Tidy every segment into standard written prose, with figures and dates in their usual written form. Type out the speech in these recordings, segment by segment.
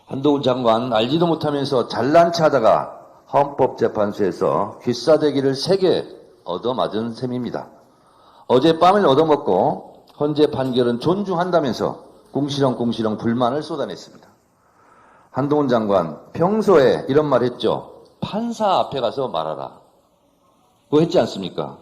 한동훈 장관 알지도 못하면서 잘난 체하다가 헌법재판소에서 귀싸대기를 3개 얻어맞은 셈입니다. 어젯밤을 얻어먹고 헌재 판결은 존중한다면서 궁시렁궁시렁 불만을 쏟아냈습니다. 한동훈 장관 평소에 이런 말 했죠. 판사 앞에 가서 말하라. 그거 했지 않습니까?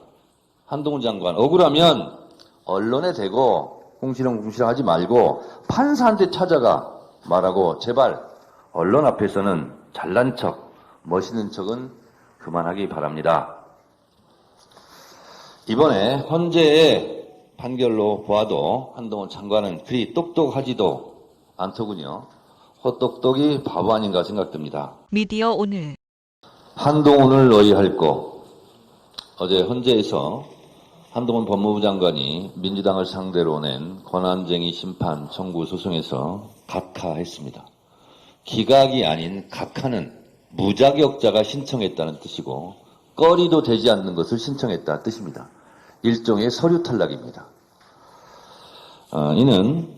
한동훈 장관 억울하면 언론에 대고 궁시렁궁시렁 하지 말고 판사한테 찾아가 말하고 제발 언론 앞에서는 잘난 척, 멋있는 척은 그만하기 바랍니다. 이번에 헌재의 판결로 보아도 한동훈 장관은 그리 똑똑하지도 않더군요. 헛똑똑이 바보 아닌가 생각됩니다. 미디어 오늘 한동훈을 의의할 거. 어제 헌재에서 한동훈 법무부 장관이 민주당을 상대로 낸 권한쟁의 심판 청구 소송에서 각하했습니다. 기각이 아닌 각하는 무자격자가 신청했다는 뜻이고 꺼리도 되지 않는 것을 신청했다는 뜻입니다. 일종의 서류 탈락입니다. 이는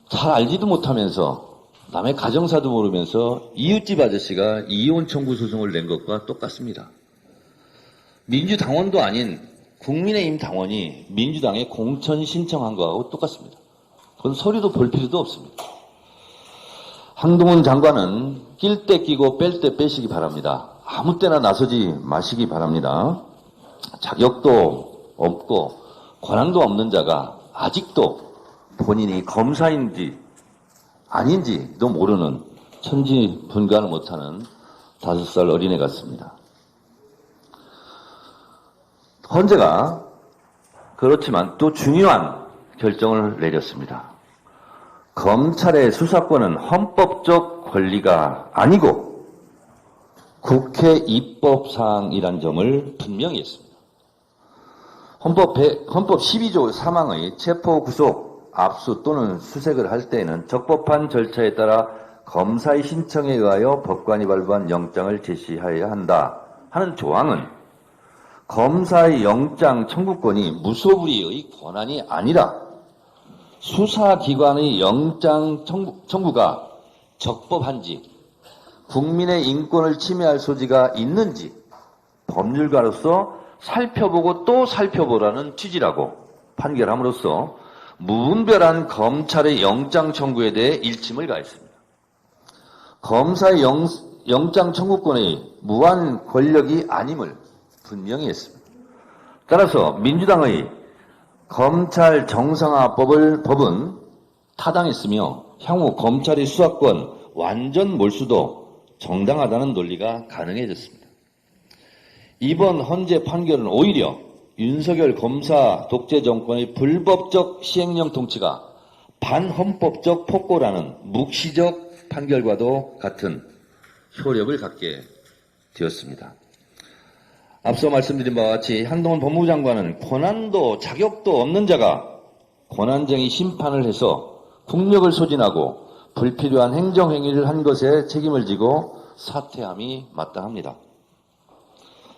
잘 알지도 못하면서 남의 가정사도 모르면서 이웃집 아저씨가 이혼 청구 소송을 낸 것과 똑같습니다. 민주당원도 아닌 국민의힘 당원이 민주당에 공천 신청한 거하고 똑같습니다. 그건 서류도 볼 필요도 없습니다. 한동훈 장관은 낄 때 끼고 뺄 때 빼시기 바랍니다. 아무 때나 나서지 마시기 바랍니다. 자격도 없고 권한도 없는 자가 아직도 본인이 검사인지 아닌지도 모르는 천지분간을 못하는 5살 어린애 같습니다. 헌재가 그렇지만 또 중요한 결정을 내렸습니다. 검찰의 수사권은 헌법적 권리가 아니고 국회 입법사항이란 점을 분명히 했습니다. 헌법 12조 3항의 체포, 구속, 압수 또는 수색을 할 때에는 적법한 절차에 따라 검사의 신청에 의하여 법관이 발부한 영장을 제시하여야 한다 하는 조항은 검사의 영장 청구권이 무소불위의 권한이 아니라 수사기관의 영장 청구가 적법한지 국민의 인권을 침해할 소지가 있는지 법률가로서 살펴보고 또 살펴보라는 취지라고 판결함으로써 무분별한 검찰의 영장 청구에 대해 일침을 가했습니다. 검사의 영장 청구권의 무한 권력이 아님을 분명히 했습니다. 따라서 민주당의 검찰 정상화법은 타당했으며 향후 검찰의 수사권 완전 몰수도 정당하다는 논리가 가능해졌습니다. 이번 헌재 판결은 오히려 윤석열 검사 독재 정권의 불법적 시행령 통치가 반헌법적 폭거라는 묵시적 판결과도 같은 효력을 갖게 되었습니다. 앞서 말씀드린 바와 같이 한동훈 법무부 장관은 권한도 자격도 없는 자가 권한쟁의 심판을 해서 국력을 소진하고 불필요한 행정행위를 한 것에 책임을 지고 사퇴함이 마땅합니다.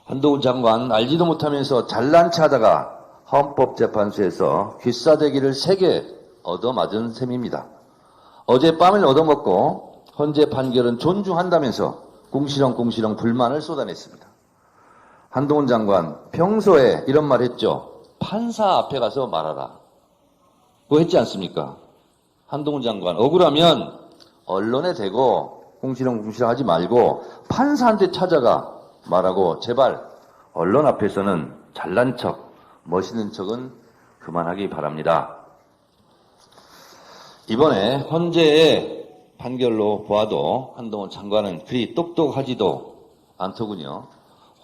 한동훈 장관 알지도 못하면서 잘난 체하다가 헌법재판소에서 귀싸대기를 3개 얻어맞은 셈입니다. 어젯밤을 얻어먹고 헌재 판결은 존중한다면서 궁시렁궁시렁 불만을 쏟아냈습니다. 한동훈 장관 평소에 이런 말 했죠. 판사 앞에 가서 말하라. 그거 했지 않습니까? 한동훈 장관 억울하면 언론에 대고 궁시렁궁시렁 하지 말고 판사한테 찾아가 말하고 제발 언론 앞에서는 잘난 척, 멋있는 척은 그만하기 바랍니다. 이번에 헌재의 판결로 보아도 한동훈 장관은 그리 똑똑하지도 않더군요.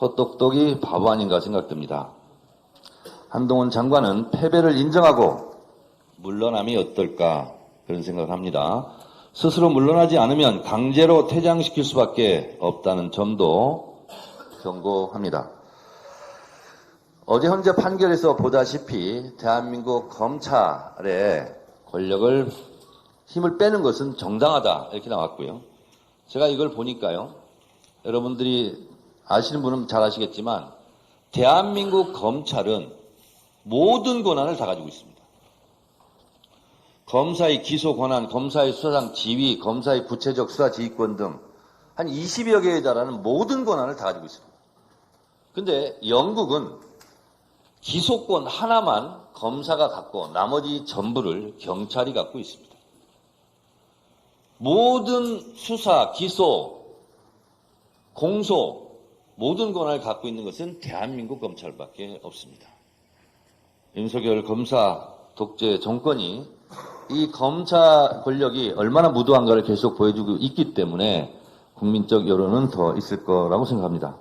헛똑똑이 바보 아닌가 생각됩니다. 한동훈 장관은 패배를 인정하고 물러남이 어떨까 그런 생각을 합니다. 스스로 물러나지 않으면 강제로 퇴장시킬 수밖에 없다는 점도 경고합니다. 어제 헌재 판결에서 보다시피 대한민국 검찰의 권력을 힘을 빼는 것은 정당하다 이렇게 나왔고요. 제가 이걸 보니까요. 여러분들이 아시는 분은 잘 아시겠지만 대한민국 검찰은 모든 권한을 다 가지고 있습니다. 검사의 기소 권한, 검사의 수사상 지위, 검사의 구체적 수사 지휘권 등 한 20여 개에 달하는 모든 권한을 다 가지고 있습니다. 근데 영국은 기소권 하나만 검사가 갖고 나머지 전부를 경찰이 갖고 있습니다. 모든 수사, 기소, 공소, 모든 권한을 갖고 있는 것은 대한민국 검찰밖에 없습니다. 윤석열 검사 독재 정권이 이 검사 권력이 얼마나 무도한가를 계속 보여주고 있기 때문에 국민적 여론은 더 있을 거라고 생각합니다.